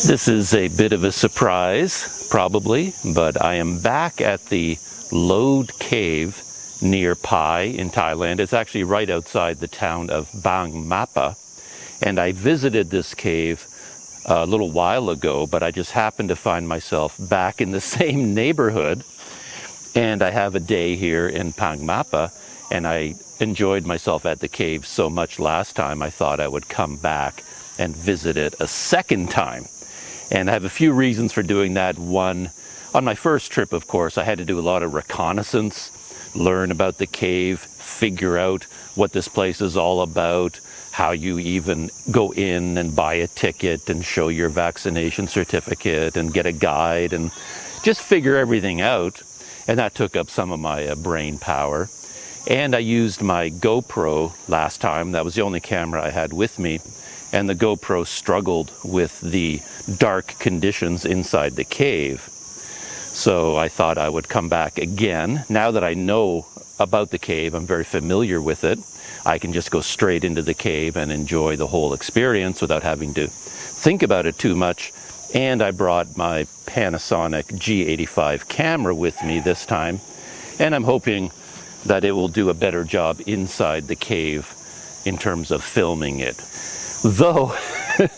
This is a bit of a surprise, probably, but I am back at the Lode Cave near Pai in Thailand. It's actually right outside the town of Bang Mapha, and I visited this cave a little while ago, but I just happened to find myself back in the same neighborhood, and I have a day here in Bang Mapha, and I enjoyed myself at the cave so much last time I thought I would come back and visit it a second time. And I have a few reasons for doing that. One, on my first trip, of course, I had to do a lot of reconnaissance, learn about the cave, figure out what this place is all about, how you even go in and buy a ticket and show your vaccination certificate and get a guide and just figure everything out. And that took up some of my brain power. And I used my GoPro last time. That was the only camera I had with me. And the GoPro struggled with the dark conditions inside the cave. So I thought I would come back again. Now that I know about the cave, I'm very familiar with it, I can just go straight into the cave and enjoy the whole experience without having to think about it too much. And I brought my Panasonic G85 camera with me this time, and I'm hoping that it will do a better job inside the cave in terms of filming it. Though,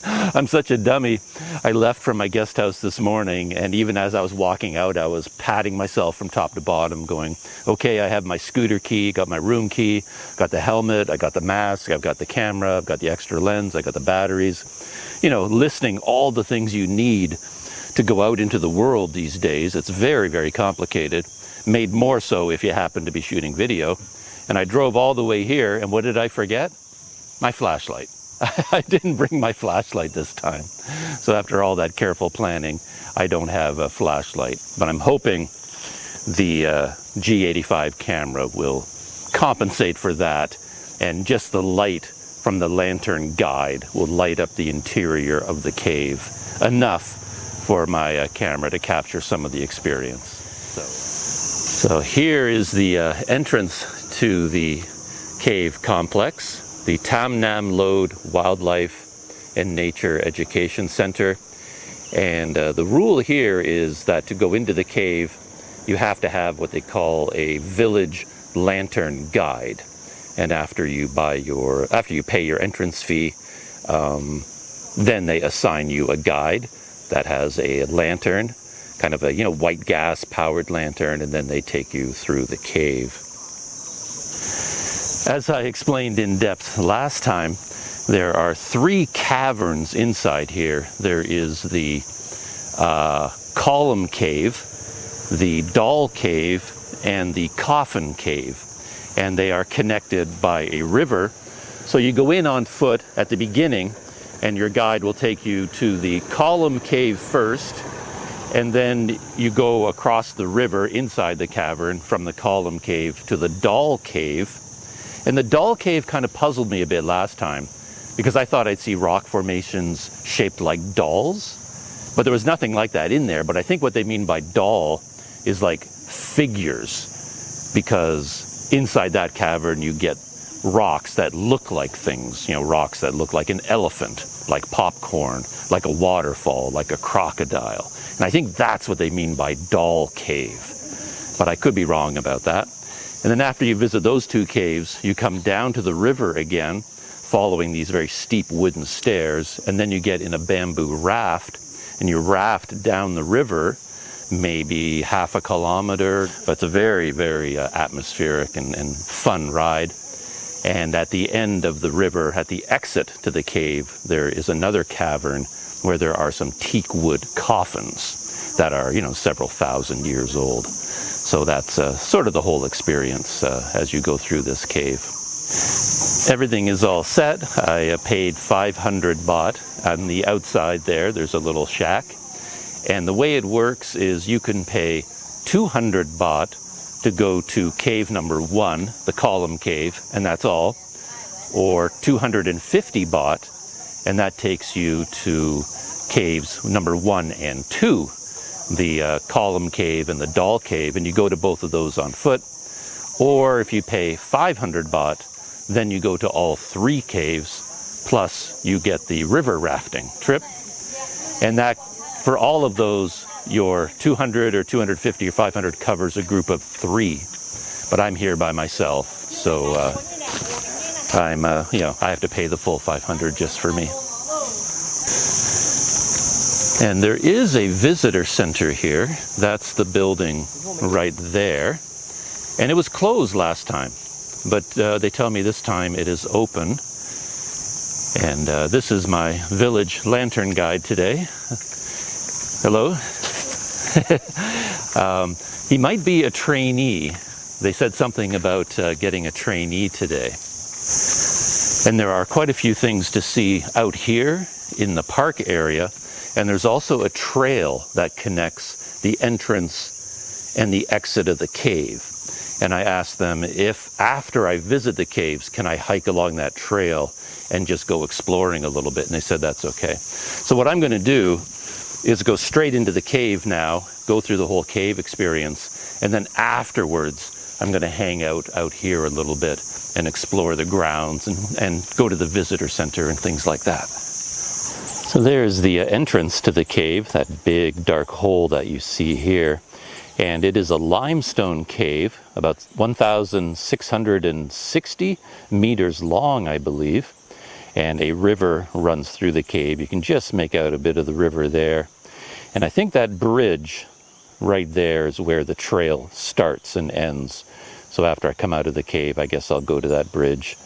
I'm such a dummy, I left from my guest house this morning, and even as I was walking out, I was patting myself from top to bottom, going, okay, I have my scooter key, got my room key, got the helmet, I got the mask, I've got the camera, I've got the extra lens, I got the batteries. You know, listing all the things you need to go out into the world these days. It's very, very complicated, made more so if you happen to be shooting video. And I drove all the way here, and what did I forget? My flashlight. I didn't bring my flashlight this time. So after all that careful planning, I don't have a flashlight. But I'm hoping the G85 camera will compensate for that, and just the light from the lantern guide will light up the interior of the cave enough for my camera to capture some of the experience. So here is the entrance to the cave complex, the Tam Nam Lode Wildlife and Nature Education Center. And the rule here is that to go into the cave, you have to have what they call a village lantern guide. And after you pay your entrance fee, then they assign you a guide that has a lantern, kind of a white gas powered lantern, and then they take you through the cave. As I explained in depth last time, there are 3 caverns inside here. There is the Column Cave, the Doll Cave, and the Coffin Cave. And they are connected by a river. So you go in on foot at the beginning, and your guide will take you to the Column Cave first, and then you go across the river inside the cavern from the Column Cave to the Doll Cave. And the Doll Cave kind of puzzled me a bit last time, because I thought I'd see rock formations shaped like dolls, but there was nothing like that in there. But I think what they mean by doll is like figures, because inside that cavern you get rocks that look like things, rocks that look like an elephant, like popcorn, like a waterfall, like a crocodile. And I think that's what they mean by Doll Cave, but I could be wrong about that. And then after you visit those 2 caves, you come down to the river again, following these very steep wooden stairs, and then you get in a bamboo raft, and you raft down the river, maybe half a kilometer. But it's a very, very atmospheric and fun ride. And at the end of the river, at the exit to the cave, there is another cavern where there are some teakwood coffins that are, several thousand years old. So that's sort of the whole experience as you go through this cave. Everything is all set. I paid 500 baht. On the outside there's a little shack. And the way it works is you can pay 200 baht to go to cave number 1, the Column Cave, and that's all. Or 250 baht, and that takes you to caves number 1 and 2. The Column Cave and the Doll Cave, and you go to both of those on foot. Or if you pay 500 baht, then you go to all 3 caves, plus you get the river rafting trip. And that, for all of those, your 200 or 250 or 500 covers a group of 3. But I'm here by myself, so I'm, you know, I have to pay the full 500 just for me. And there is a visitor center here. That's the building right there. And it was closed last time, but they tell me this time it is open. And this is my village lantern guide today. Hello. He might be a trainee. They said something about getting a trainee today. And there are quite a few things to see out here in the park area. And there's also a trail that connects the entrance and the exit of the cave. And I asked them if after I visit the caves, can I hike along that trail and just go exploring a little bit? And they said that's okay. So what I'm going to do is go straight into the cave now, go through the whole cave experience, and then afterwards I'm going to hang out here a little bit and explore the grounds and go to the visitor center and things like that. So there's the entrance to the cave, that big dark hole that you see here. And it is a limestone cave, about 1,660 meters long, I believe. And a river runs through the cave. You can just make out a bit of the river there. And I think that bridge right there is where the trail starts and ends. So after I come out of the cave, I guess I'll go to that bridge,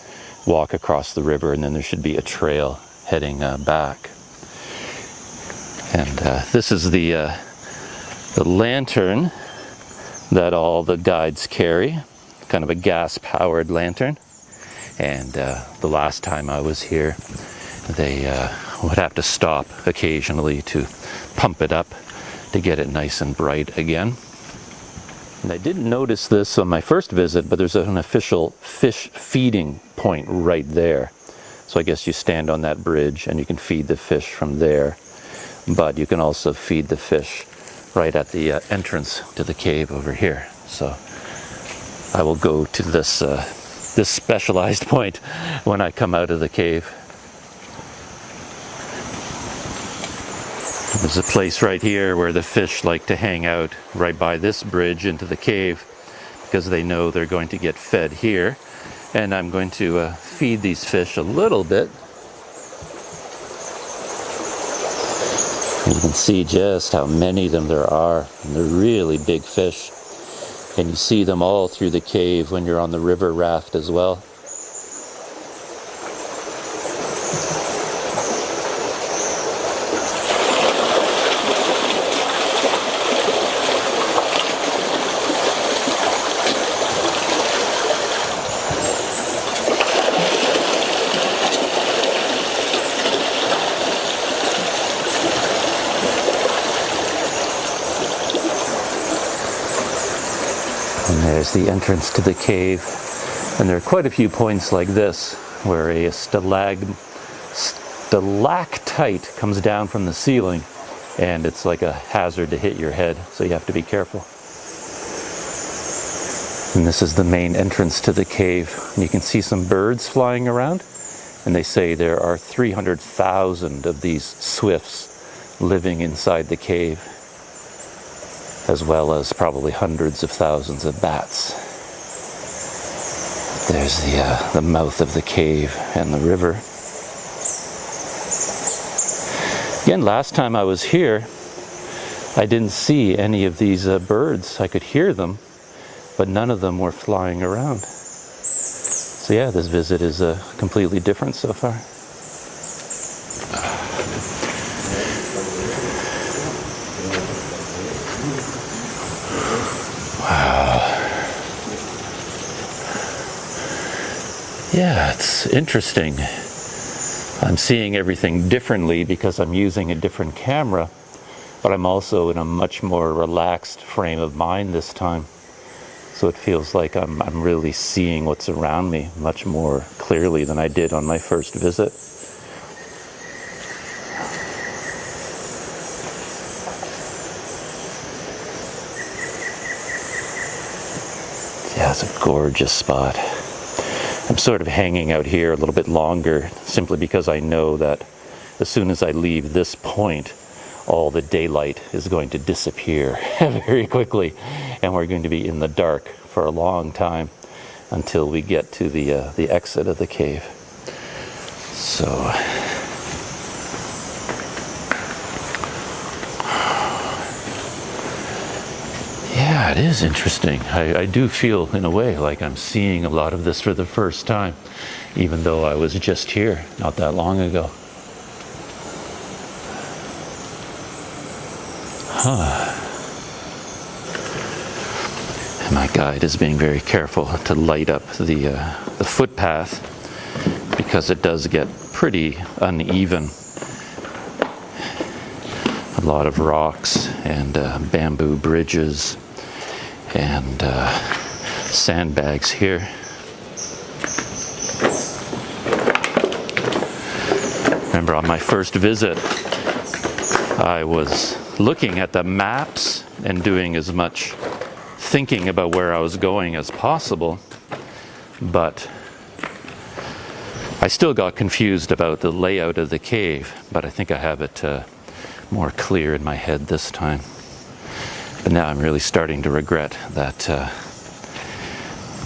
walk across the river, and then there should be a trail heading back. And this is the lantern that all the guides carry, kind of a gas-powered lantern. And the last time I was here, they would have to stop occasionally to pump it up to get it nice and bright again. And I didn't notice this on my first visit, but there's an official fish feeding point right there. So I guess you stand on that bridge and you can feed the fish from there. But you can also feed the fish right at the entrance to the cave over here. So I will go to this this specialized point when I come out of the cave. There's a place right here where the fish like to hang out right by this bridge into the cave because they know they're going to get fed here. And I'm going to feed these fish a little bit. You can see just how many of them there are. And they're really big fish. And you see them all through the cave when you're on the river raft as well. And there's the entrance to the cave. And there are quite a few points like this where a stalactite comes down from the ceiling, and it's like a hazard to hit your head, so you have to be careful. And this is the main entrance to the cave. And you can see some birds flying around, and they say there are 300,000 of these swifts living inside the cave, as well as probably hundreds of thousands of bats. There's the mouth of the cave and the river. Again, last time I was here, I didn't see any of these birds. I could hear them, but none of them were flying around. So yeah, this visit is completely different so far. Yeah, it's interesting. I'm seeing everything differently because I'm using a different camera, but I'm also in a much more relaxed frame of mind this time. So it feels like I'm really seeing what's around me much more clearly than I did on my first visit. Yeah, it's a gorgeous spot. I'm sort of hanging out here a little bit longer simply because I know that as soon as I leave this point, all the daylight is going to disappear very quickly, and we're going to be in the dark for a long time until we get to the exit of the cave. So yeah, it is interesting. I do feel in a way like I'm seeing a lot of this for the first time, even though I was just here not that long ago. My guide is being very careful to light up the footpath, because it does get pretty uneven. A lot of rocks and bamboo bridges and sandbags here. Remember, on my first visit, I was looking at the maps and doing as much thinking about where I was going as possible, but I still got confused about the layout of the cave, but I think I have it more clear in my head this time. But now I'm really starting to regret that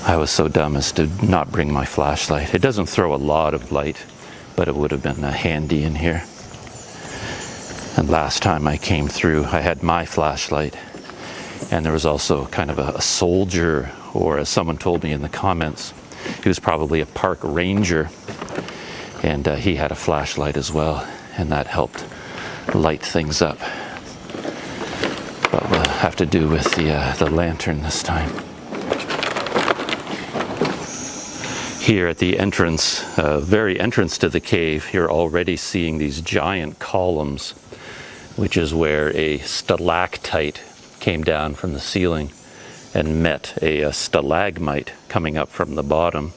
I was so dumb as to not bring my flashlight. It doesn't throw a lot of light, but it would have been handy in here. And last time I came through, I had my flashlight, and there was also kind of a soldier, or as someone told me in the comments, he was probably a park ranger, and he had a flashlight as well, and that helped light things up. But we'll have to do with the lantern this time. Here at the entrance, very entrance to the cave, you're already seeing these giant columns, which is where a stalactite came down from the ceiling and met a stalagmite coming up from the bottom,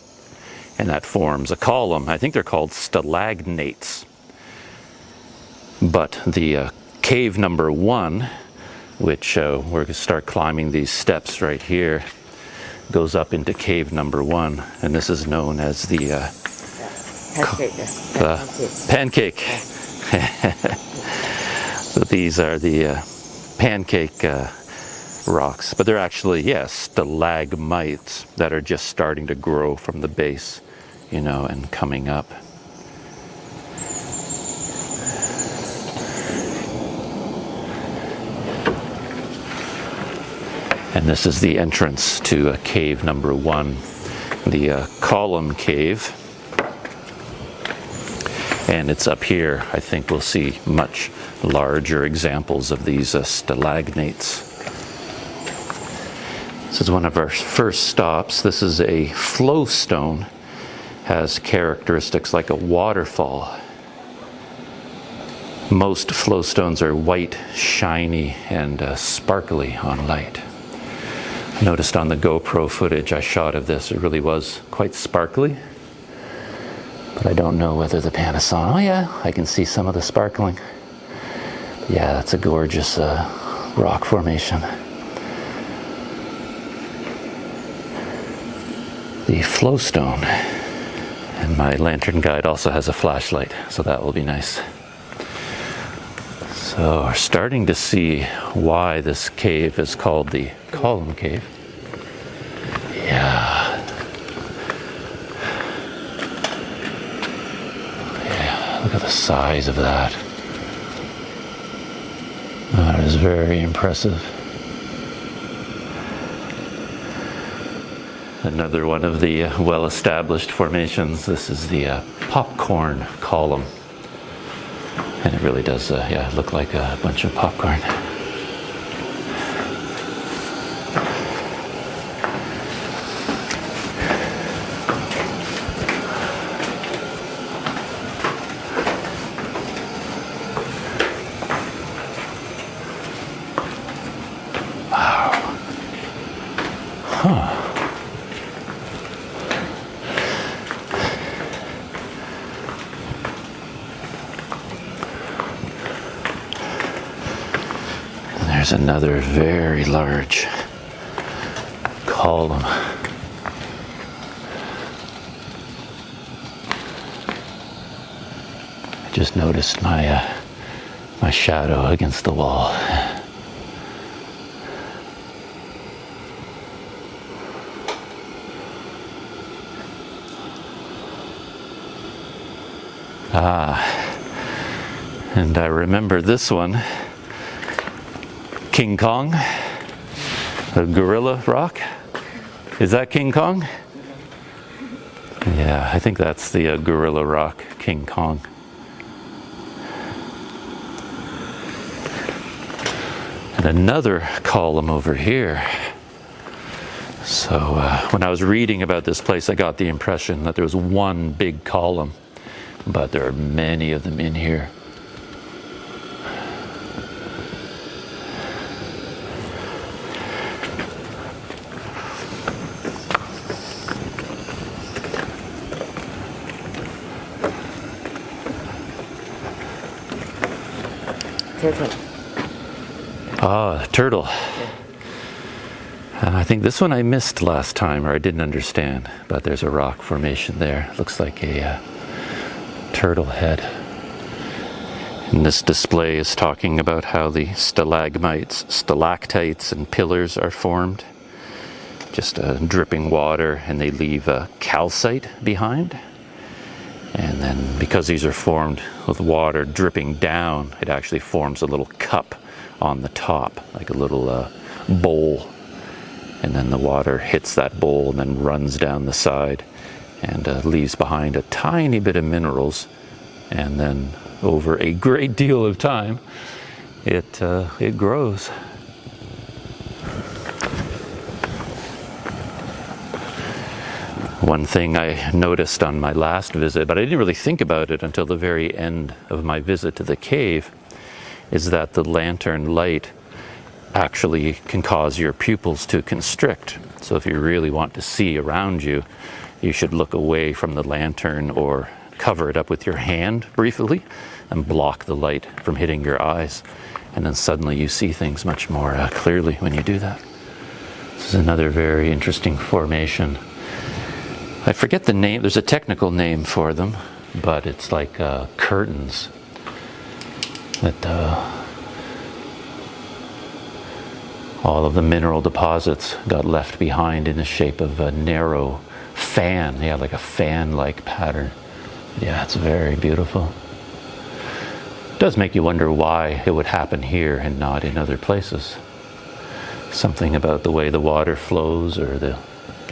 and that forms a column. I think they're called stalagnates. But the cave number 1, which we're going to start climbing these steps right here, goes up into cave number 1, and this is known as the pancake. So these are the pancake rocks, but they're actually, yes, stalagmites that are just starting to grow from the base, you know, and coming up. And this is the entrance to cave number 1, the column cave. And it's up here. I think we'll see much larger examples of these stalagnates. This is one of our first stops. This is a flow stone. Has characteristics like a waterfall. Most flow stones are white, shiny, and sparkly on light. Noticed on the GoPro footage I shot of this, it really was quite sparkly. But I don't know whether the Panasonic, oh yeah, I can see some of the sparkling. Yeah, that's a gorgeous rock formation. The flow stone. And my lantern guide also has a flashlight, so that will be nice. So we're starting to see why this cave is called the column cave. Yeah. Look at the size of that. That is very impressive. Another one of the well-established formations. This is the popcorn column. And it really does look like a bunch of popcorn. There's another very large column. I just noticed my My shadow against the wall. And I remember this one, King Kong, a gorilla rock. Is that King Kong? Yeah, I think that's the gorilla rock, King Kong. And another column over here. So when I was reading about this place, I got the impression that there was one big column, but there are many of them in here. Turtle. Ah, turtle. I think this one I missed last time, or I didn't understand, but there's a rock formation there. Looks like a turtle head. And this display is talking about how the stalagmites, stalactites, and pillars are formed. Just dripping water, and they leave calcite behind. And then because these are formed with water dripping down, it actually forms a little cup on the top, like a little bowl. And then the water hits that bowl and then runs down the side and leaves behind a tiny bit of minerals. And then over a great deal of time, it grows. One thing I noticed on my last visit, but I didn't really think about it until the very end of my visit to the cave, is that the lantern light actually can cause your pupils to constrict. So if you really want to see around you, you should look away from the lantern or cover it up with your hand briefly and block the light from hitting your eyes. And then suddenly you see things much more clearly when you do that. This is another very interesting formation. I forget the name, there's a technical name for them, but it's like curtains that all of the mineral deposits got left behind in the shape of a narrow fan. Yeah, like a fan-like pattern. Yeah, it's very beautiful. It does make you wonder why it would happen here and not in other places. Something about the way the water flows or the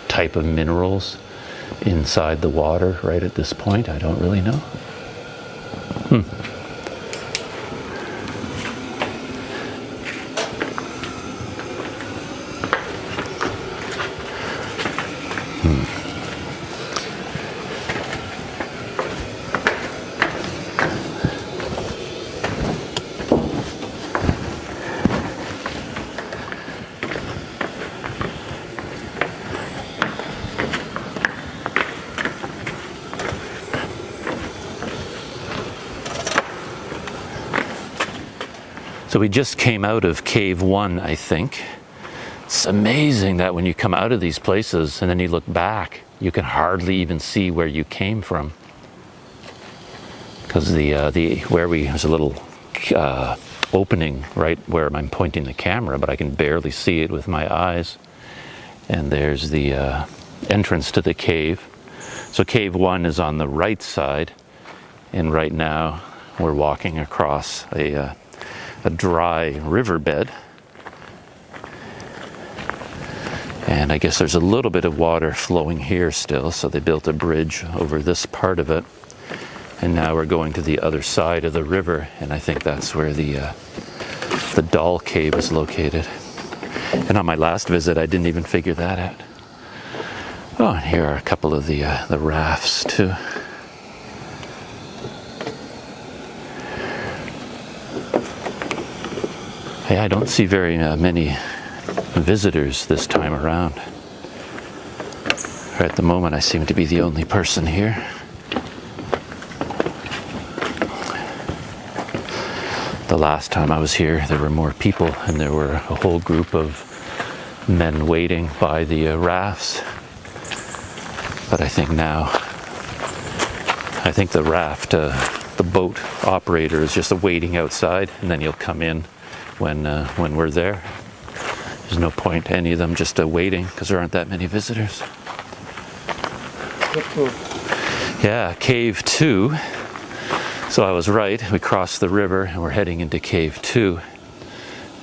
type of minerals inside the water right at this point, I don't really know. So we just came out of Cave 1, I think. It's amazing that when you come out of these places and then you look back, you can hardly even see where you came from. Because there's a little opening right where I'm pointing the camera, but I can barely see it with my eyes. And there's the entrance to the cave. So Cave 1 is on the right side, and right now we're walking across a dry riverbed. And I guess there's a little bit of water flowing here still, so they built a bridge over this part of it. And now we're going to the other side of the river, and I think that's where the doll cave is located. And on my last visit, I didn't even figure that out. Oh, and here are a couple of the rafts too. Hey, I don't see very many visitors this time around. At the moment, I seem to be the only person here. The last time I was here, there were more people, and there were a whole group of men waiting by the rafts. But I think now, the raft the boat operator is just waiting outside, and then he'll come in when we're there. There's no point any of them just waiting because there aren't that many visitors. Yeah, cave 2. So I was right. We crossed the river and we're heading into cave 2.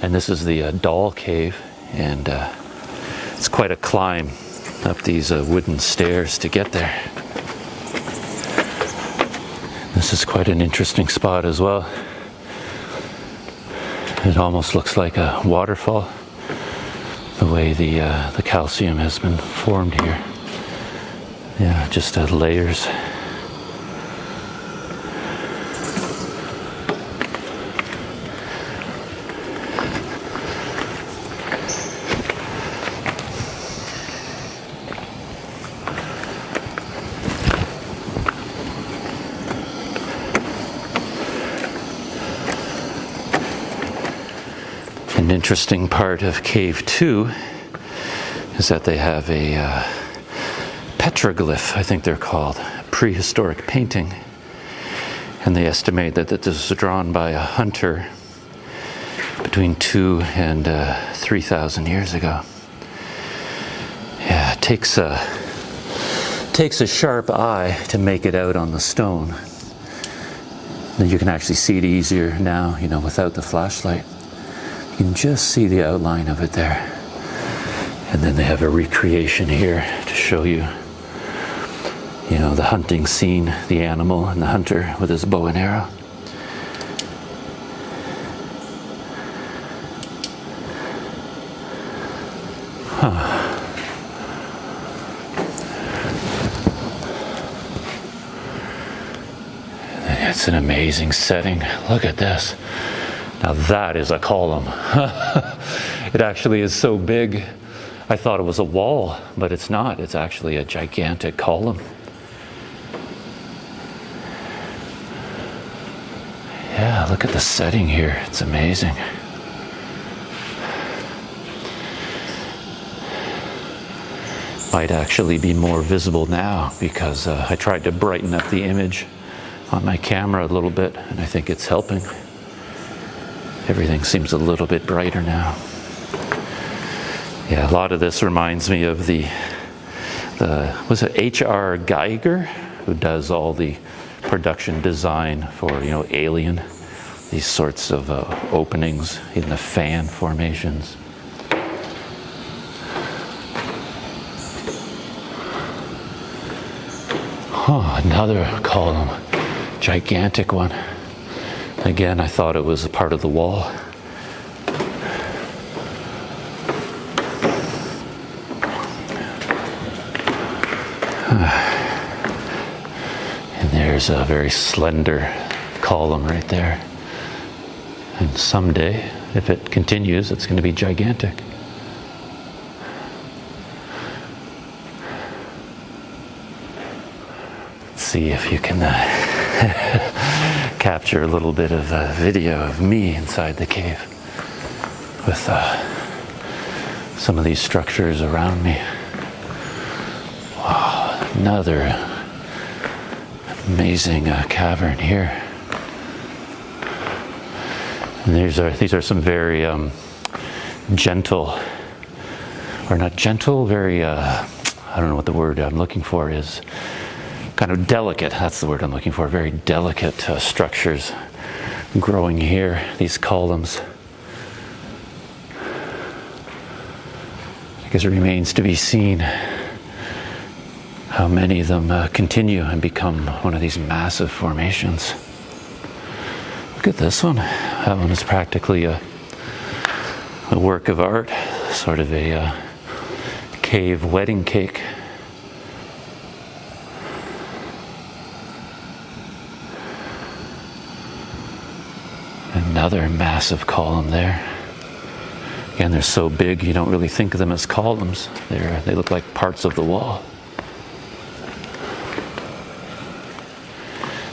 And this is the doll cave, and it's quite a climb up these wooden stairs to get there. This is quite an interesting spot as well. It almost looks like a waterfall, the way the calcium has been formed here. Yeah, just layers. An interesting part of cave 2 is that they have a petroglyph, I think they're called, prehistoric painting, and they estimate that this was drawn by a hunter between 2,000 and 3,000 years ago. Yeah, it takes a sharp eye to make it out on the stone. You can actually see it easier now, you know, without the flashlight. You can just see the outline of it there. And then they have a recreation here to show you, you know, the hunting scene, the animal and the hunter with his bow and arrow. It's an amazing setting. Look at this. Now that is a column. It actually is so big. I thought it was a wall, but it's not. It's actually a gigantic column. Yeah, look at the setting here. It's amazing. Might actually be more visible now because I tried to brighten up the image on my camera a little bit, and I think it's helping. Everything seems a little bit brighter now. Yeah, a lot of this reminds me of was it H.R. Geiger, who does all the production design for, you know, Alien, these sorts of openings in the fan formations. Another column, gigantic one. Again, I thought it was a part of the wall. And there's a very slender column right there. And someday, if it continues, it's going to be gigantic. Let's see if you can capture a little bit of video of me inside the cave with some of these structures around me. Wow, another amazing cavern here. And these are some very gentle, or not gentle, very I don't know what the word I'm looking for is. Kind of delicate, that's the word I'm looking for, very delicate structures growing here, these columns. I guess it remains to be seen how many of them continue and become one of these massive formations. Look at this one. That one is practically a work of art, sort of a cave wedding cake. Another massive column there. Again, they're so big you don't really think of them as columns. They look like parts of the wall.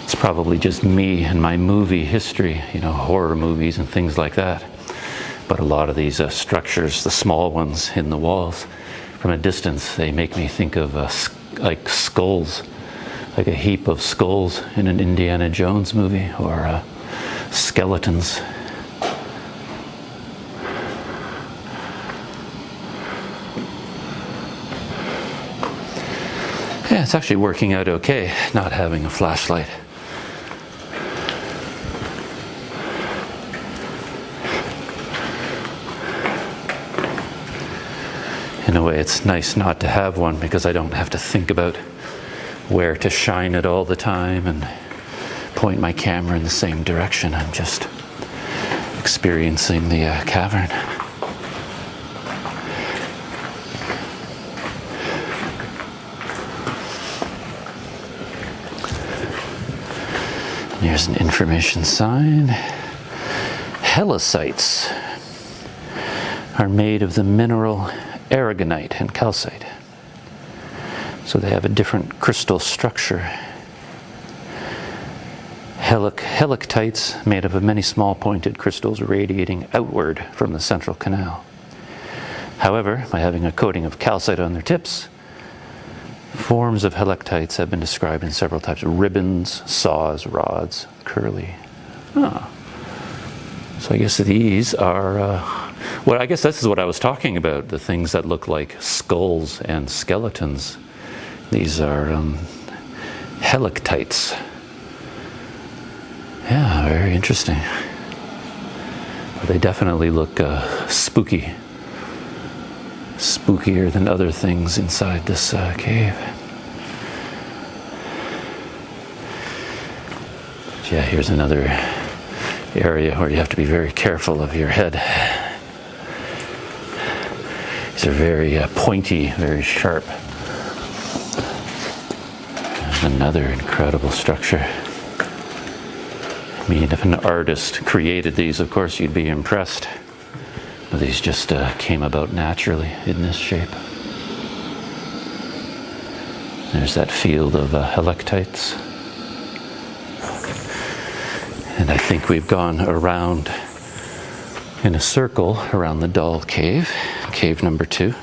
It's probably just me and my movie history, you know, horror movies and things like that. But a lot of these structures, the small ones in the walls, from a distance, they make me think of like skulls like a heap of skulls in an Indiana Jones movie, or skeletons. Yeah, it's actually working out okay, not having a flashlight. In a way, it's nice not to have one because I don't have to think about where to shine it all the time and point my camera in the same direction. I'm just experiencing the cavern. There's an information sign. Helicites are made of the mineral aragonite and calcite. So they have a different crystal structure. Helictites made up of many small pointed crystals radiating outward from the central canal. However, by having a coating of calcite on their tips, forms of helictites have been described in several types of ribbons, saws, rods, curly. Oh. So I guess these are, well, I guess this is what I was talking about, the things that look like skulls and skeletons. These are helictites. Yeah, very interesting. They definitely look spooky. Spookier than other things inside this cave. Yeah, here's another area where you have to be very careful of your head. These are very pointy, very sharp. And another incredible structure. I mean, if an artist created these, of course you'd be impressed. These just came about naturally in this shape. There's that field of helictites. And I think we've gone around in a circle around the doll cave, cave number 2.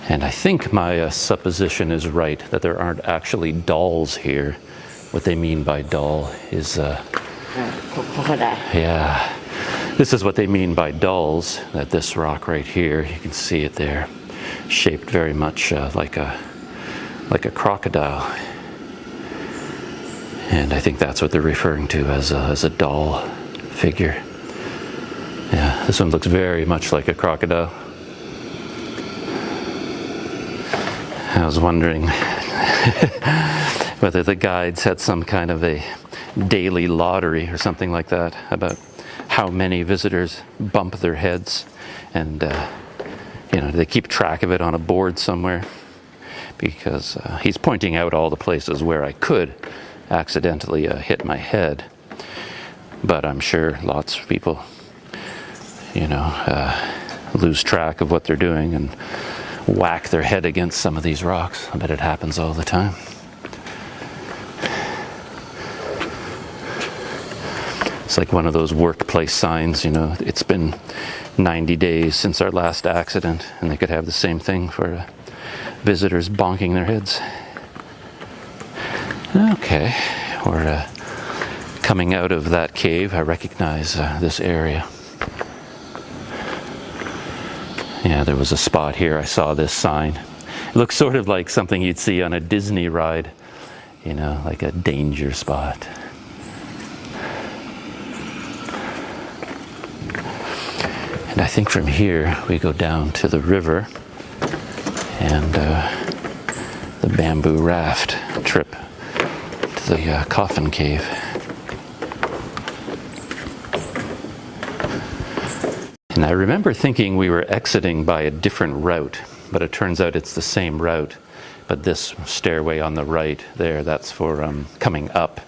And I think my supposition is right, that there aren't actually dolls here. What they mean by doll is... yeah. This is what they mean by dolls, that this rock right here, you can see it there, shaped very much like a crocodile. And I think that's what they're referring to as a doll figure. Yeah, this one looks very much like a crocodile. I was wondering whether the guides had some kind of a daily lottery or something like that about how many visitors bump their heads, and they keep track of it on a board somewhere, because he's pointing out all the places where I could accidentally hit my head, but I'm sure lots of people lose track of what they're doing and whack their head against some of these rocks. I bet it happens all the time. It's like one of those workplace signs, it's been 90 days since our last accident, and they could have the same thing for visitors bonking their heads. Okay, we're coming out of that cave. I recognize this area. Yeah, there was a spot here. I saw this sign. It looks sort of like something you'd see on a Disney ride, like a danger spot. And I think from here we go down to the river and the bamboo raft trip to the coffin cave. And I remember thinking we were exiting by a different route, but it turns out it's the same route. But this stairway on the right there, that's for coming up,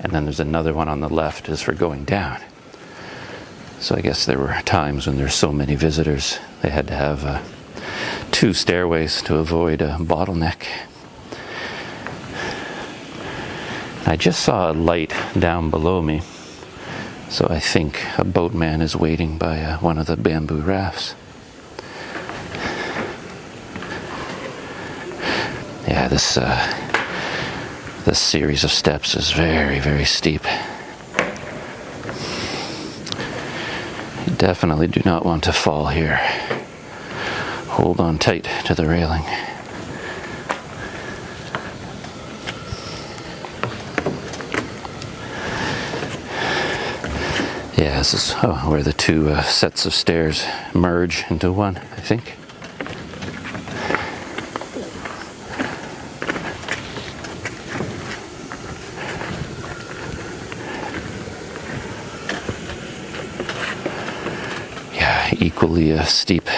and then there's another one on the left is for going down. So I guess there were times when there's so many visitors, they had to have 2 stairways to avoid a bottleneck. I just saw a light down below me, so I think a boatman is waiting by one of the bamboo rafts. Yeah, This series of steps is very, very steep. You definitely do not want to fall here. Hold on tight to the railing. Yeah, this is where the two sets of stairs merge into one, I think. Yeah, equally steep.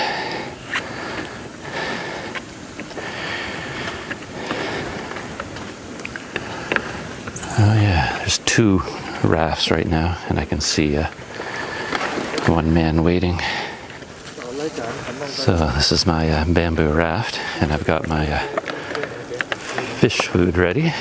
Oh yeah, there's two rafts right now, and I can see one man waiting. So this is my bamboo raft, and I've got my fish food ready.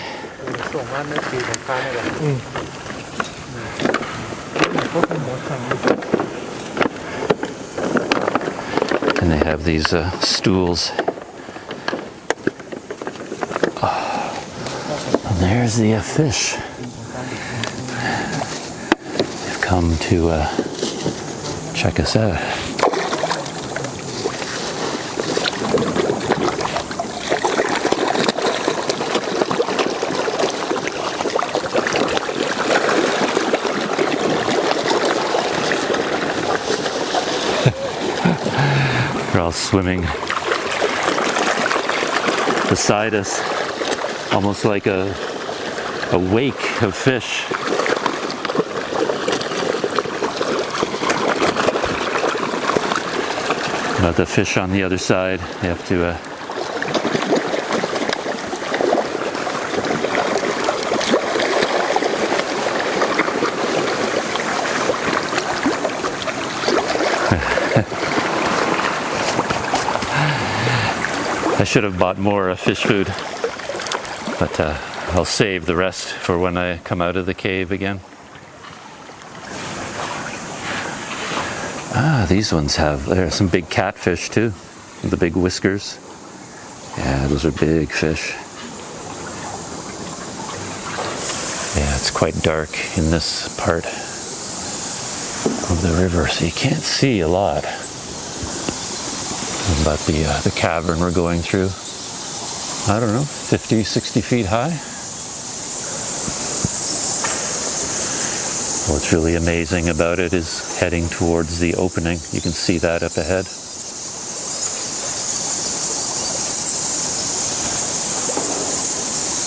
And they have these stools. And there's the fish. They've come to check us out. They're all swimming beside us, almost like a wake of fish. But the fish on the other side, they have to I should have bought more fish food, but I'll save the rest for when I come out of the cave again. These ones there are some big catfish too, the big whiskers. Yeah, those are big fish. Yeah, it's quite dark in this part of the river, so you can't see a lot. But the cavern we're going through, I don't know, 50, 60 feet high. What's really amazing about it is heading towards the opening. You can see that up ahead. It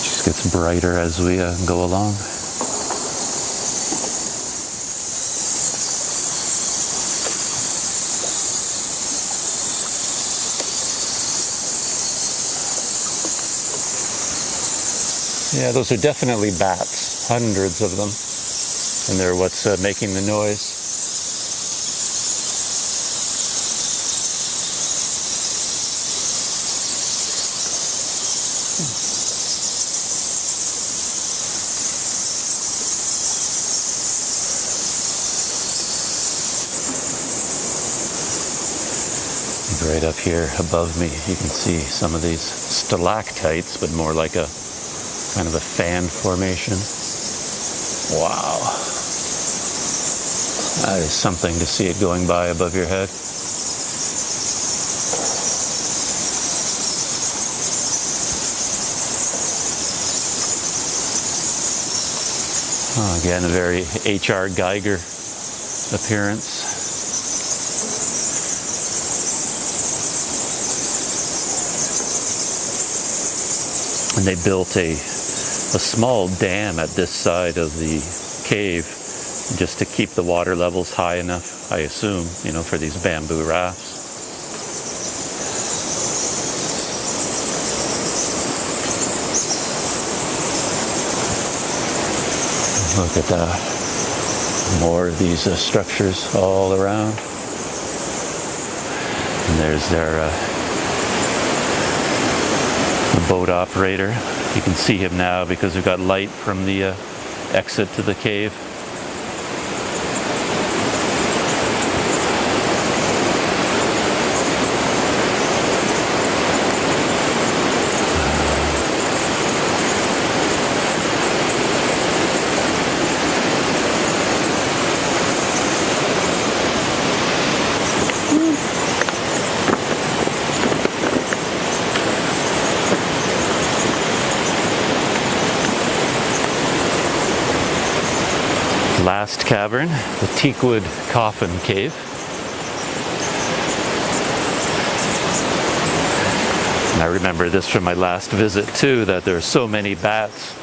just gets brighter as we go along. Yeah, those are definitely bats, hundreds of them, and they're what's making the noise. Right up here above me, you can see some of these stalactites, but more like a kind of a fan formation. Wow. That is something to see it going by above your head. Oh, again, a very H.R. Geiger appearance. And they built a small dam at this side of the cave just to keep the water levels high enough, I assume, you know, for these bamboo rafts. Look at that. More of these structures all around. And there's their boat operator. You can see him now because we've got light from the exit to the cave. cavern, the Teakwood Coffin Cave. And I remember this from my last visit too, that there are so many bats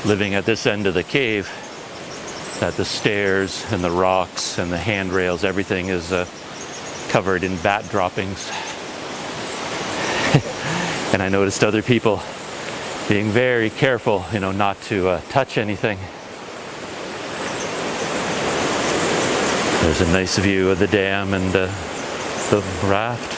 living at this end of the cave that the stairs and the rocks and the handrails, everything is covered in bat droppings. And I noticed other people being very careful, you know, not to touch anything. There's a nice view of the dam and the raft.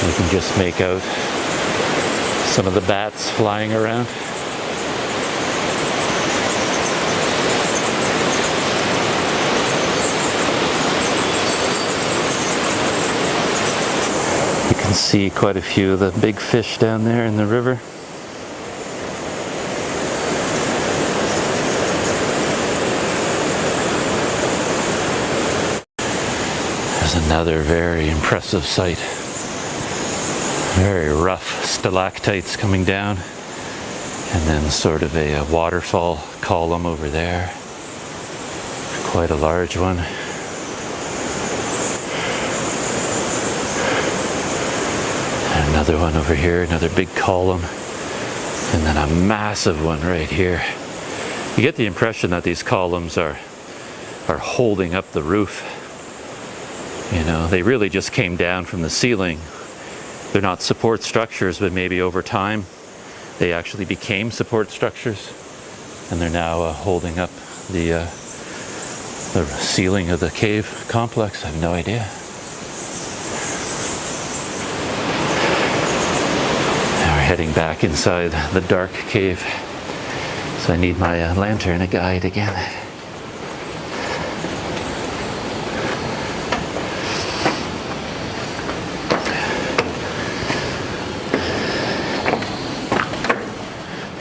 You can just make out some of the bats flying around. You can see quite a few of the big fish down there in the river. There's another very impressive sight. Very rough stalactites coming down, and then sort of a waterfall column over there. Quite a large one. Another one over here, another big column, and then a massive one right here. You get the impression that these columns are holding up the roof. You know, they really just came down from the ceiling. They're not support structures, but maybe over time they actually became support structures, and they're now holding up the ceiling of the cave complex. I have no idea. Now we're heading back inside the dark cave, so I need my lantern, a guide again.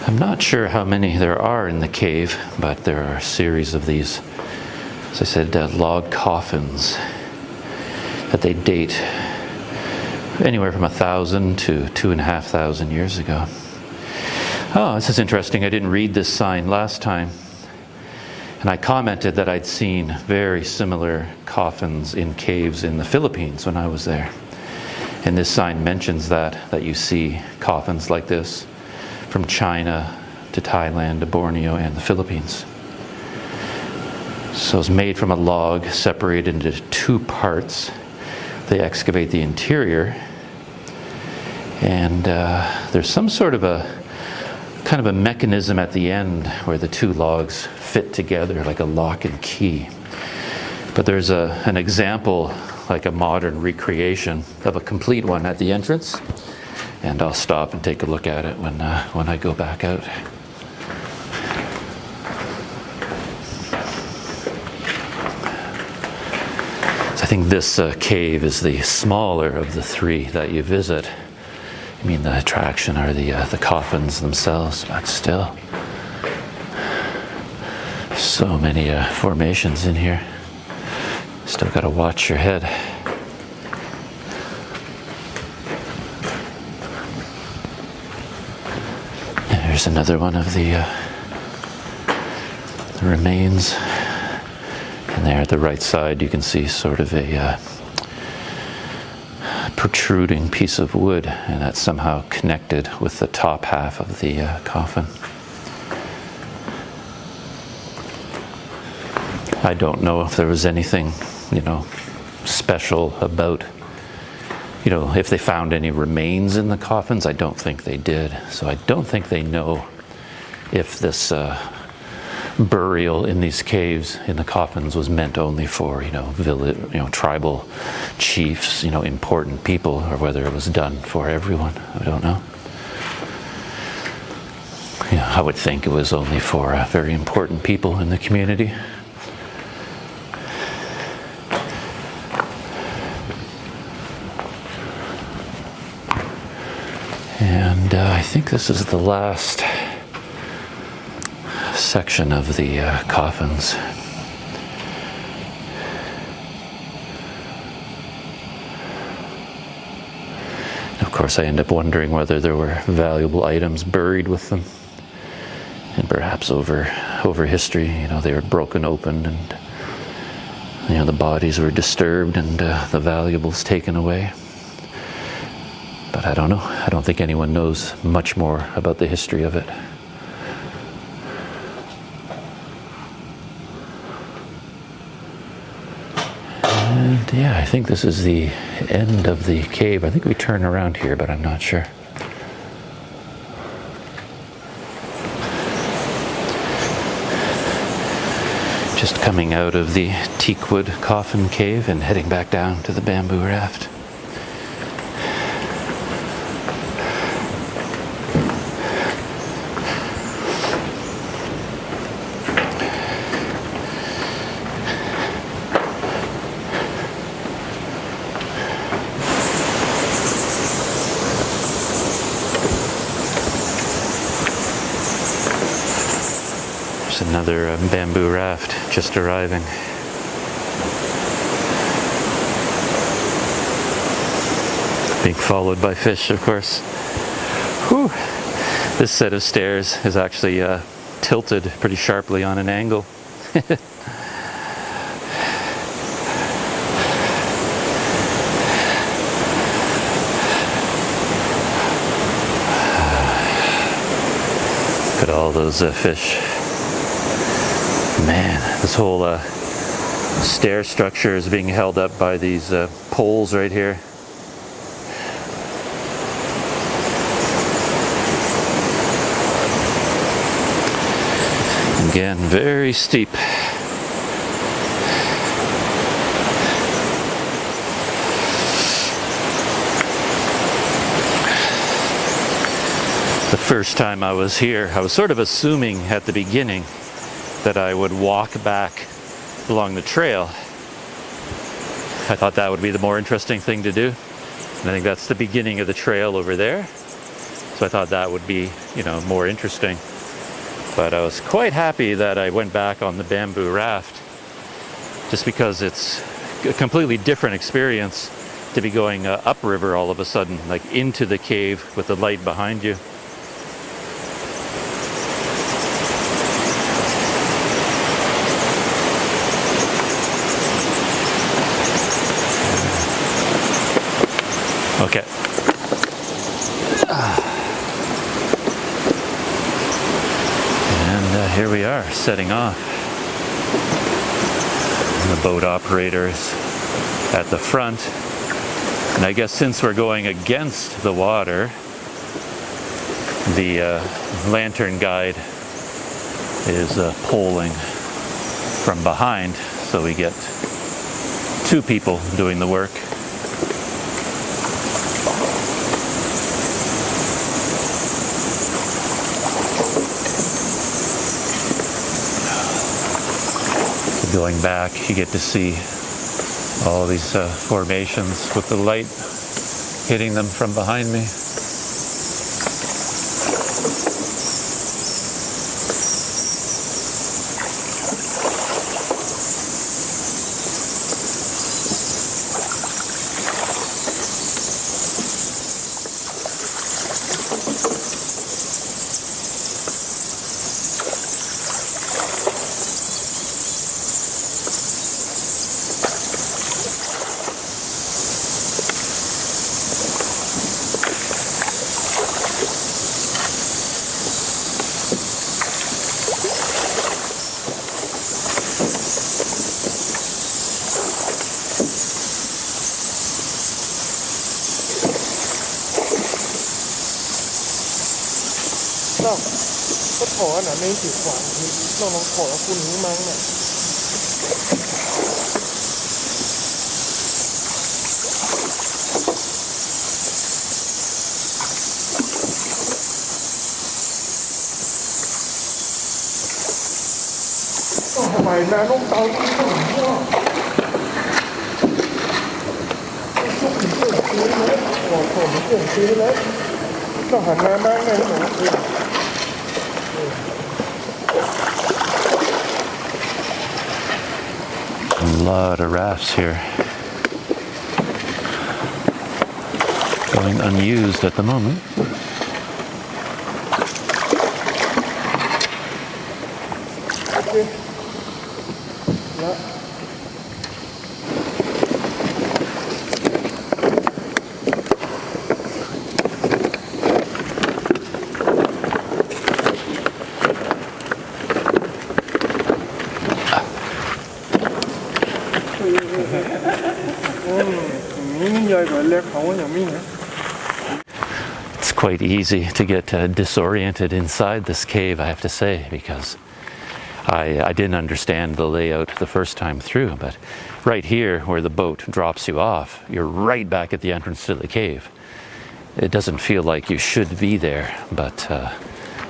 I'm not sure how many there are in the cave, but there are a series of these, as I said, log coffins that they date anywhere from 1,000 to 2,500 years ago. Oh, this is interesting. I didn't read this sign last time, and I commented that I'd seen very similar coffins in caves in the Philippines when I was there. And this sign mentions that you see coffins like this from China to Thailand to Borneo and the Philippines. So it's made from a log separated into two parts. They excavate the interior, and there's some sort of a kind of a mechanism at the end where the two logs fit together like a lock and key. But there's an example, like a modern recreation of a complete one at the entrance. And I'll stop and take a look at it when I go back out. So I think this cave is the smaller of the three that you visit. I mean, the attraction are the coffins themselves, but still, so many formations in here. Still got to watch your head. There's another one of the remains, and there at the right side you can see sort of a protruding piece of wood, and that's somehow connected with the top half of the coffin. I don't know if there was anything, you know, special about, you know, if they found any remains in the coffins. I don't think they did. So I don't think they know if this burial in these caves in the coffins was meant only for, you know, village, you know, tribal chiefs, you know, important people, or whether it was done for everyone. I don't know. You know, I would think it was only for very important people in the community. And I think this is the last section of the coffins. course, I end up wondering whether there were valuable items buried with them. And perhaps over history, they were broken open and, the bodies were disturbed and the valuables taken away. But I don't know. I don't think anyone knows much more about the history of it. And yeah, I think this is the end of the cave. I think we turn around here, but I'm not sure. Just coming out of the Teakwood Coffin cave and heading back down to the bamboo raft. Another bamboo raft just arriving. Being followed by fish, of course. Whew. This set of stairs is actually tilted pretty sharply on an angle. Look at all those fish. Man, this whole stair structure is being held up by these poles right here. Again, very steep. The first time I was here, I was sort of assuming at the beginning that I would walk back along the trail. I thought that would be the more interesting thing to do. And I think that's the beginning of the trail over there. So I thought that would be, more interesting. But I was quite happy that I went back on the bamboo raft, just because it's a completely different experience to be going upriver all of a sudden, like into the cave with the light behind you. Okay. And here we are, setting off. And the boat operators at the front. And I guess since we're going against the water, the lantern guide is poling from behind, so we get two people doing the work. Going back, you get to see all these formations with the light hitting them from behind me. Có thỏ là nên chỉ khoảng thì nó thỏ là phun hướng mang này. Mày là nó tao cũng không mua. Chút thì cũng xíu nữa, còn cũng xíu nữa. Nó hẳn là mang này nó. A lot of rafts here. going unused at the moment. Okay. Yeah. It's quite easy to get disoriented inside this cave, I have to say, because I didn't understand the layout the first time through, but right here where the boat drops you off, you're right back at the entrance to the cave. It doesn't feel like you should be there, but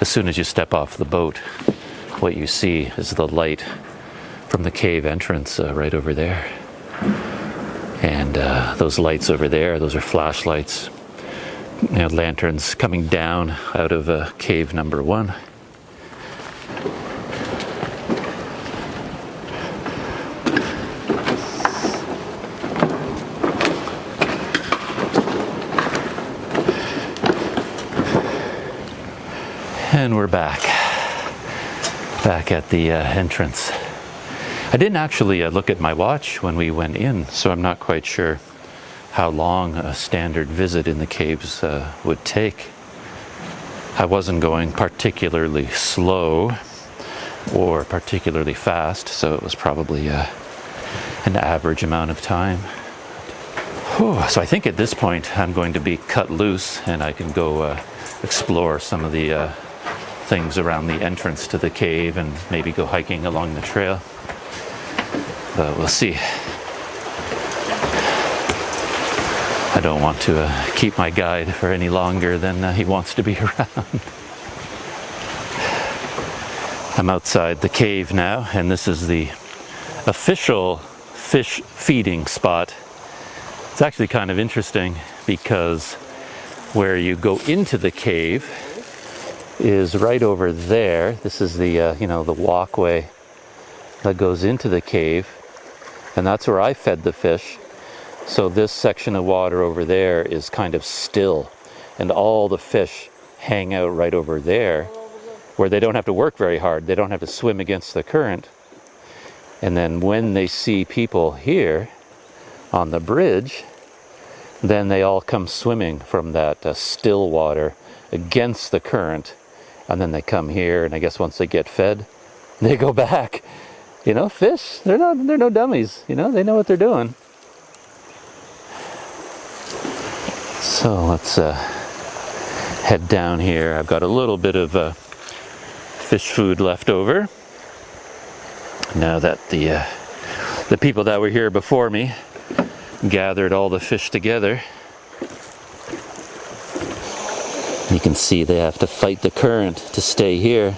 as soon as you step off the boat, what you see is the light from the cave entrance right over there. And those lights over there, those are flashlights, lanterns coming down out of cave number 1. And we're back at the entrance. I didn't actually look at my watch when we went in, so I'm not quite sure how long a standard visit in the caves would take. I wasn't going particularly slow or particularly fast, so it was probably an average amount of time. Whew, so I think at this point I'm going to be cut loose and I can go explore some of the things around the entrance to the cave and maybe go hiking along the trail. But we'll see. I don't want to keep my guide for any longer than he wants to be around. I'm outside the cave now, and this is the official fish feeding spot. It's actually kind of interesting because where you go into the cave is right over there. This is the the walkway that goes into the cave, and that's where I fed the fish. So this section of water over there is kind of still, and all the fish hang out right over there where they don't have to work very hard. They don't have to swim against the current. And then when they see people here on the bridge, then they all come swimming from that still water against the current, and then they come here, and I guess once they get fed, they go back. Fish, they're no dummies, they know what they're doing. So let's head down here. I've got a little bit of fish food left over. Now that the people that were here before me gathered all the fish together, you can see they have to fight the current to stay here.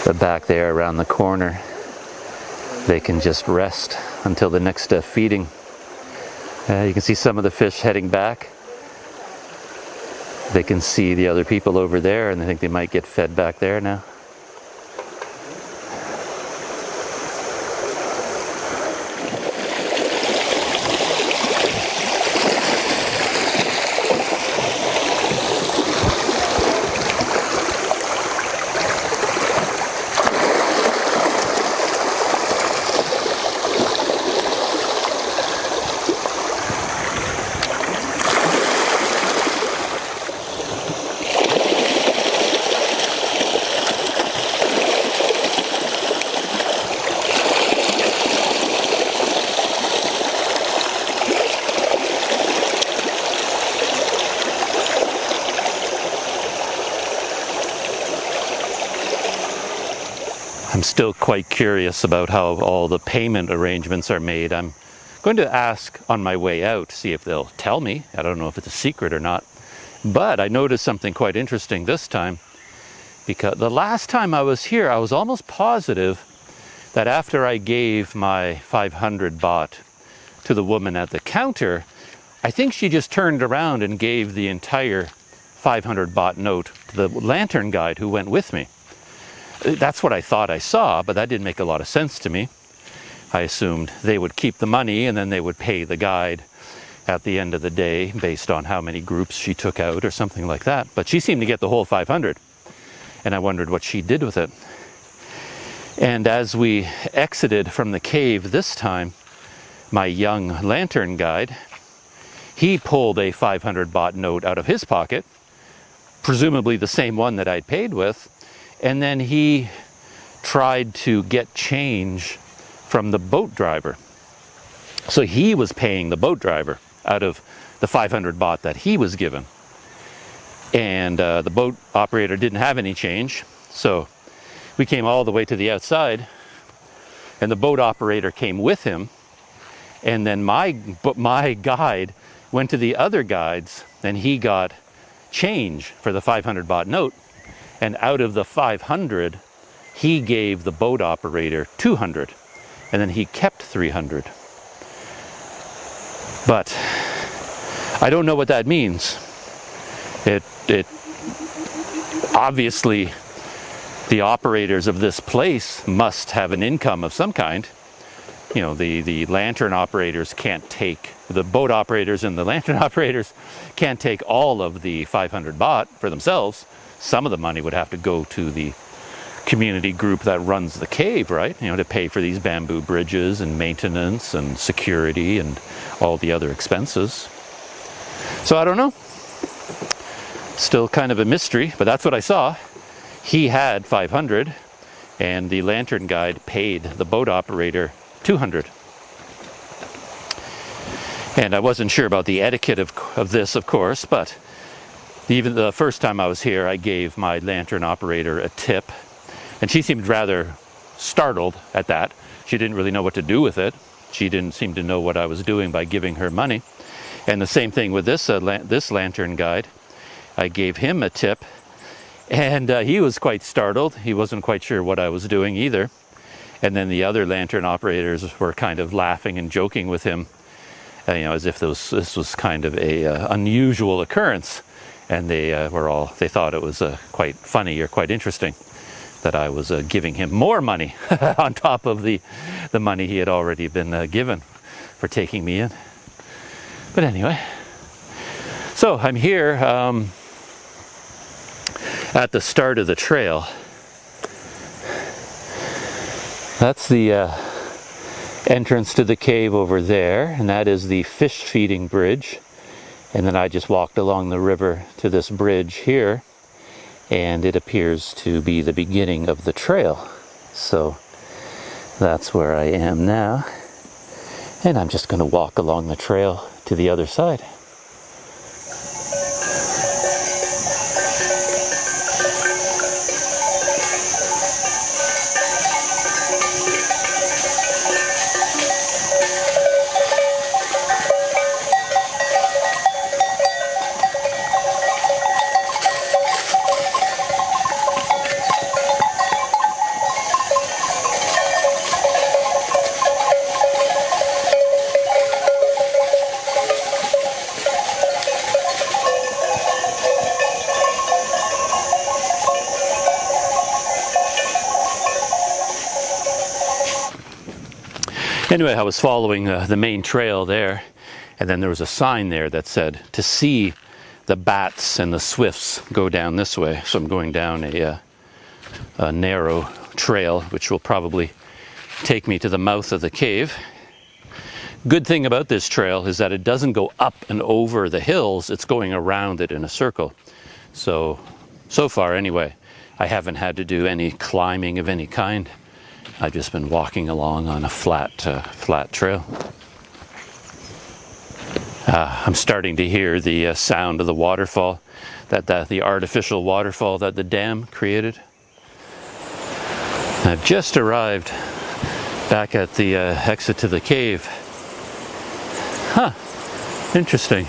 But back there around the corner, they can just rest until the next feeding. You can see some of the fish heading back. They can see the other people over there, and they think they might get fed back there now. I'm still quite curious about how all the payment arrangements are made. I'm going to ask on my way out, see if they'll tell me. I don't know if it's a secret or not. But I noticed something quite interesting this time, because the last time I was here, I was almost positive that after I gave my 500 baht to the woman at the counter, I think she just turned around and gave the entire 500 baht note to the lantern guide who went with me. That's what I thought I saw, but that didn't make a lot of sense to me. I assumed they would keep the money and then they would pay the guide. at the end of the day based on how many groups she took out or something like that. But she seemed to get the whole 500, and I wondered what she did with it. And as we exited from the cave this time, my young lantern guide, he pulled a 500 baht note out of his pocket, presumably the same one that I'd paid with, and then he tried to get change from the boat driver. So he was paying the boat driver out of the 500 baht that he was given. And the boat operator didn't have any change, so we came all the way to the outside, and the boat operator came with him, and then my guide went to the other guides, and he got change for the 500 baht note, and out of the 500, he gave the boat operator 200, and then he kept 300. But I don't know what that means. It obviously, the operators of this place must have an income of some kind. You know, the lantern operators can't take, the boat operators and the lantern operators can't take all of the 500 baht for themselves. Some of the money would have to go to the community group that runs the cave, right? You know, to pay for these bamboo bridges and maintenance and security and all the other expenses. So I don't know. Still kind of a mystery, but that's what I saw. He had 500, and the lantern guide paid the boat operator 200. And I wasn't sure about the etiquette of this, of course, but even the first time I was here, I gave my lantern operator a tip, and she seemed rather startled at that. She didn't really know what to do with it. She didn't seem to know what I was doing by giving her money. And the same thing with this lantern guide. I gave him a tip, and he was quite startled. He wasn't quite sure what I was doing either. And then the other lantern operators were kind of laughing and joking with him, you know, as if this was kind of a unusual occurrence. And they thought it was quite funny or quite interesting that I was giving him more money on top of the money he had already been given for taking me in. But anyway, so I'm here at the start of the trail. That's the entrance to the cave over there, and that is the fish feeding bridge. And then I just walked along the river to this bridge here, and it appears to be the beginning of the trail. So that's where I am now, and I'm just going to walk along the trail to the other side. Anyway, I was following the main trail there, and then there was a sign there that said to see the bats and the swifts go down this way. So I'm going down a narrow trail, which will probably take me to the mouth of the cave. Good thing about this trail is that it doesn't go up and over the hills, it's going around it in a circle. So far anyway, I haven't had to do any climbing of any kind. I've just been walking along on a flat trail. I'm starting to hear the sound of the waterfall, the artificial waterfall that the dam created. I've just arrived back at the exit to the cave. Huh, interesting.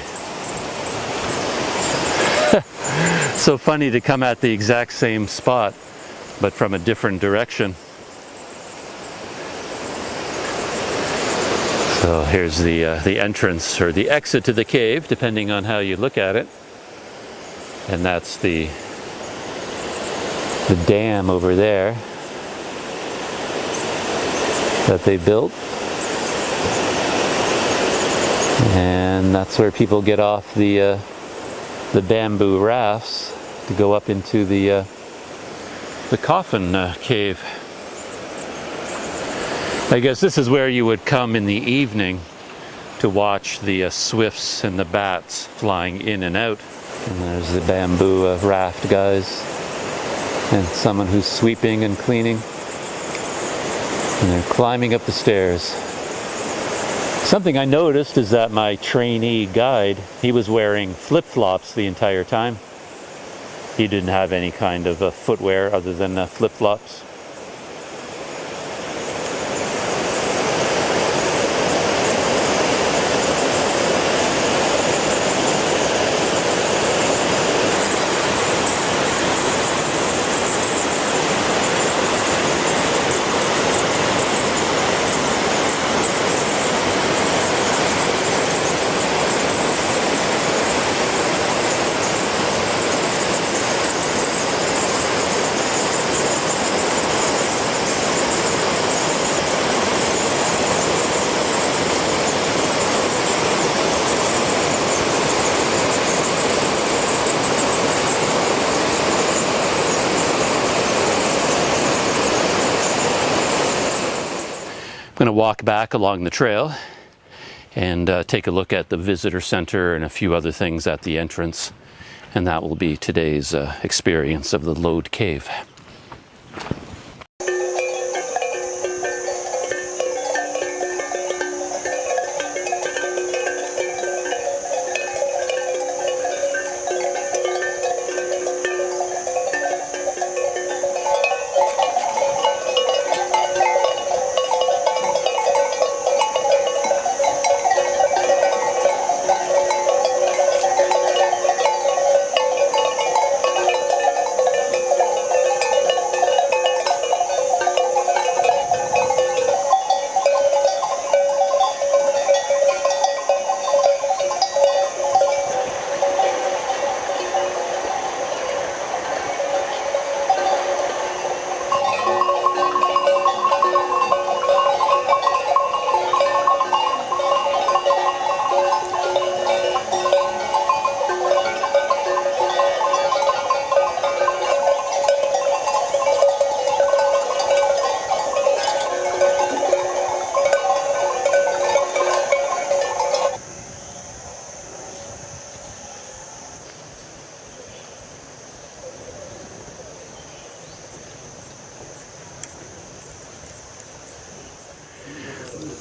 So funny to come at the exact same spot, but from a different direction. So here's the entrance, or the exit to the cave, depending on how you look at it. And that's the dam over there that they built. And that's where people get off the bamboo rafts to go up into the coffin cave. I guess this is where you would come in the evening to watch the swifts and the bats flying in and out. And there's the bamboo raft guys and someone who's sweeping and cleaning. And they're climbing up the stairs. Something I noticed is that my trainee guide, he was wearing flip-flops the entire time. He didn't have any kind of footwear other than flip-flops. I'm going to walk back along the trail and take a look at the visitor center and a few other things at the entrance, and that will be today's experience of the Lode Cave.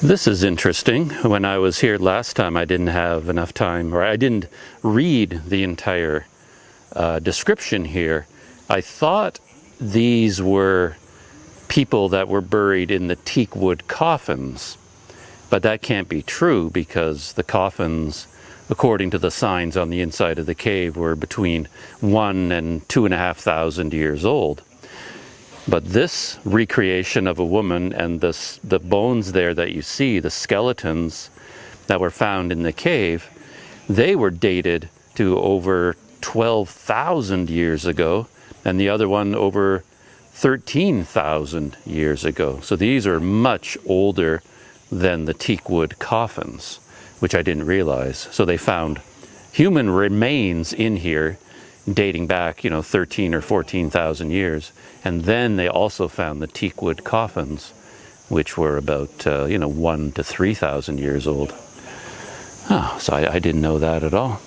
This is interesting. When I was here last time, I didn't have enough time, or I didn't read the entire description here. I thought these were people that were buried in the teakwood coffins, but that can't be true because the coffins, according to the signs on the inside of the cave, were between 1,000 and 2,500 years old. But this recreation of a woman and the bones there that you see, the skeletons that were found in the cave, they were dated to over 12,000 years ago, and the other one over 13,000 years ago. So these are much older than the teakwood coffins, which I didn't realize. So they found human remains in here dating back, 13 or 14,000 years. And then they also found the teakwood coffins, which were about, 1,000 to 3,000 years old. Oh, so I didn't know that at all.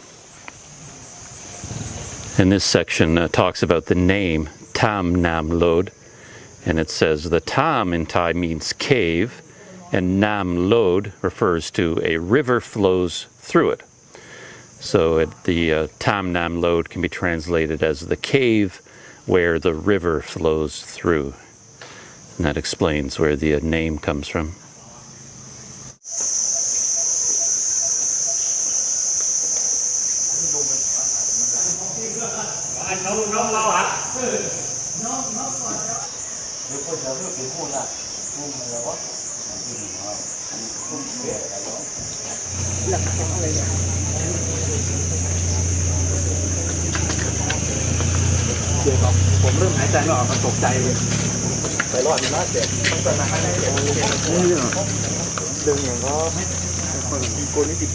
And this section talks about the name Tam Nam Lod. And it says the Tam in Thai means cave, and Nam Lod refers to a river flows through it. So the Tam Nam Lod can be translated as the cave where the river flows through. And that explains where the name comes from. đừng có phần cô ní đi.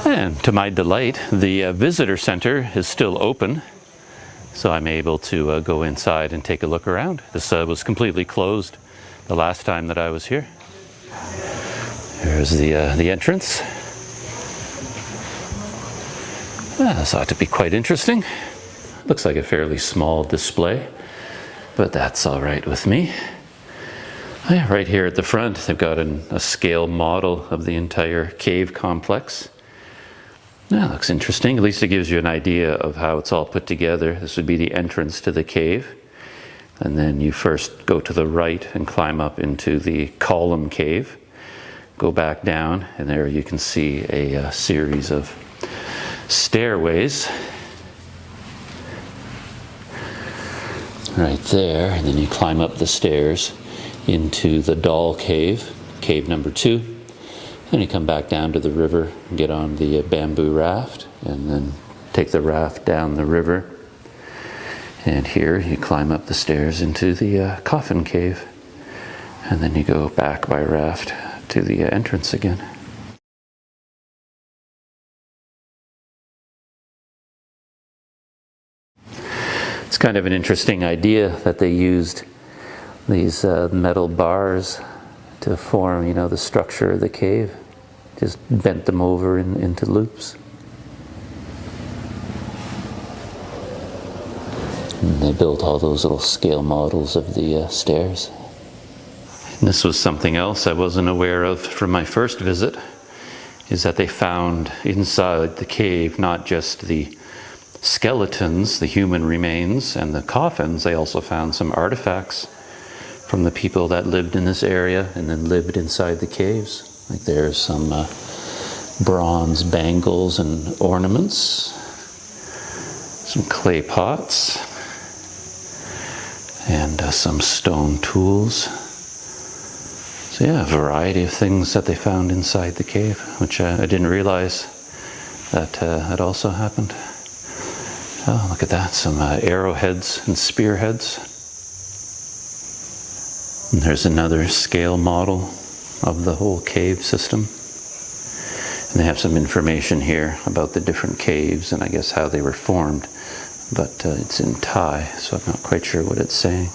And to my delight, the visitor center is still open, so I'm able to go inside and take a look around. This was completely closed the last time that I was here. Here's the entrance. This ought to be quite interesting. Looks like a fairly small display, but that's all right with me. Yeah, right here at the front, they've got a scale model of the entire cave complex. Yeah, looks interesting. At least it gives you an idea of how it's all put together. This would be the entrance to the cave. And then you first go to the right and climb up into the column cave. Go back down, and there you can see a series of stairways. Right there, and then you climb up the stairs into the doll cave, cave number 2. Then you come back down to the river and get on the bamboo raft, and then take the raft down the river. And here you climb up the stairs into the coffin cave, and then you go back by raft to the entrance again. It's kind of an interesting idea that they used these metal bars to form, you know, the structure of the cave. Just bent them over into loops. And they built all those little scale models of the stairs. And this was something else I wasn't aware of from my first visit, is that they found inside the cave not just the skeletons, the human remains, and the coffins. They also found some artifacts from the people that lived in this area and then lived inside the caves. Like there's some bronze bangles and ornaments, some clay pots, and some stone tools. So yeah, a variety of things that they found inside the cave, which I didn't realize that had also happened. Oh, look at that, some arrowheads and spearheads. And there's another scale model of the whole cave system. And they have some information here about the different caves and I guess how they were formed. But it's in Thai, so I'm not quite sure what it's saying.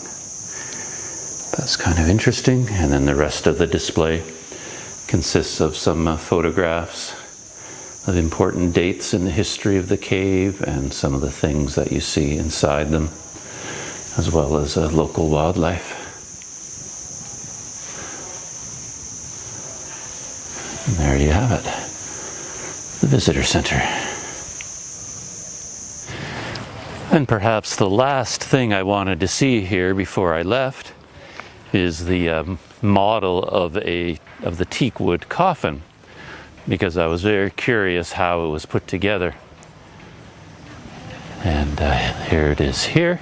That's kind of interesting. And then the rest of the display consists of some photographs of important dates in the history of the cave and some of the things that you see inside them, as well as local wildlife. And there you have it, the visitor center. And perhaps the last thing I wanted to see here before I left is the model of the Teakwood coffin, because I was very curious how it was put together. And here it is here.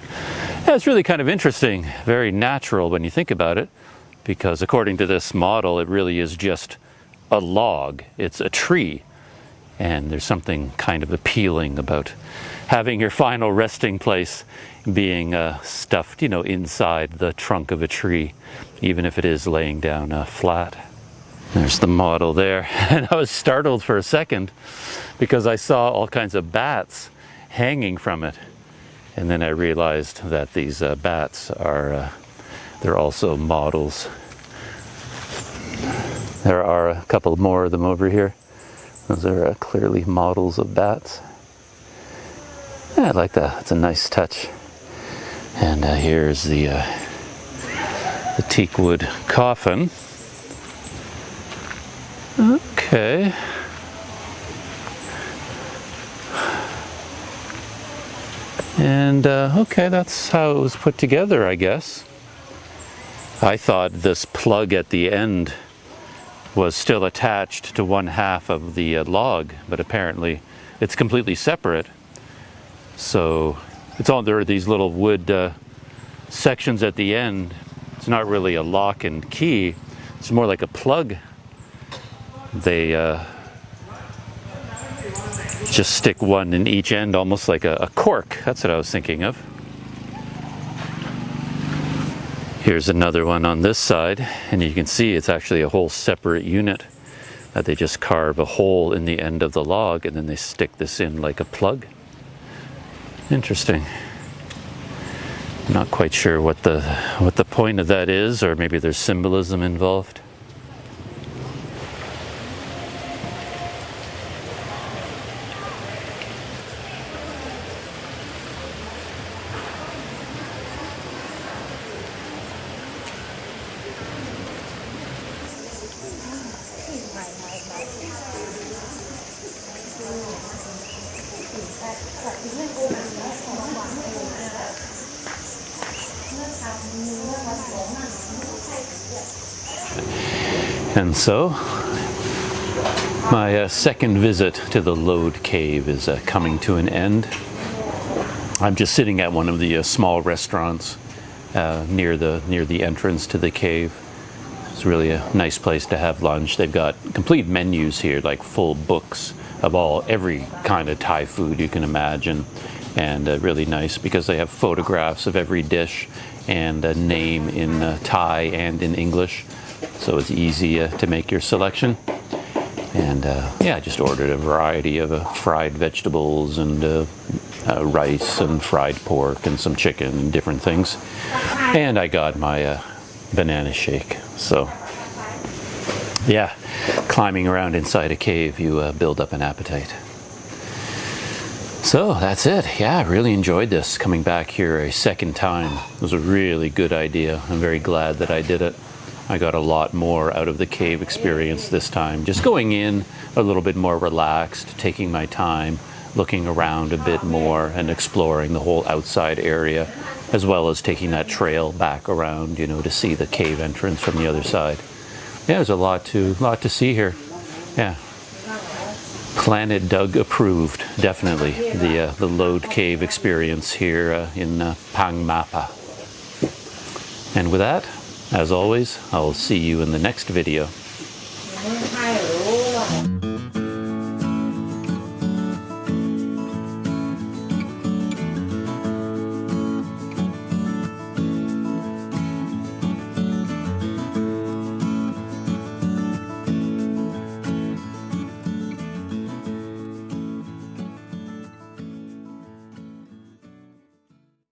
Yeah, it's really kind of interesting, very natural when you think about it, because according to this model, it really is just a log. It's a tree. And there's something kind of appealing about having your final resting place being stuffed, you know, inside the trunk of a tree, even if it is laying down flat. There's the model there. And I was startled for a second because I saw all kinds of bats hanging from it. And then I realized that these bats are, they're also models. There are a couple more of them over here. Those are clearly models of bats. Yeah, I like that. It's a nice touch. And here's the teakwood coffin. Okay. And okay, that's how it was put together, I guess. I thought this plug at the end was still attached to one half of the log, but apparently it's completely separate. So it's all, there are these little wood sections at the end. It's not really a lock and key. It's more like a plug. They Just stick one in each end, almost like a cork. That's what I was thinking of. Here's another one on this side, and you can see it's actually a whole separate unit that they just carve a hole in the end of the log, and then they stick this in like a plug. Interesting. Not quite sure what the point of that is, or maybe there's symbolism involved. And so, my second visit to the Lode Cave is coming to an end. I'm just sitting at one of the small restaurants near the entrance to the cave. It's really a nice place to have lunch. They've got complete menus here, like full books of every kind of Thai food you can imagine, and really nice because they have photographs of every dish and a name in Thai and in English. So it's easy to make your selection. And yeah, I just ordered a variety of fried vegetables and rice and fried pork and some chicken and different things. And I got my banana shake. So yeah, climbing around inside a cave, you build up an appetite. So that's it. Yeah, I really enjoyed this, coming back here a second time. It was a really good idea. I'm very glad that I did it. I got a lot more out of the cave experience this time. Just going in a little bit more relaxed, taking my time, looking around a bit more and exploring the whole outside area, as well as taking that trail back around, you know, to see the cave entrance from the other side. Yeah, there's a lot to see here. Yeah. Planet Doug approved, definitely. The Lode Cave experience here in Mapha. And with that, as always, I'll see you in the next video.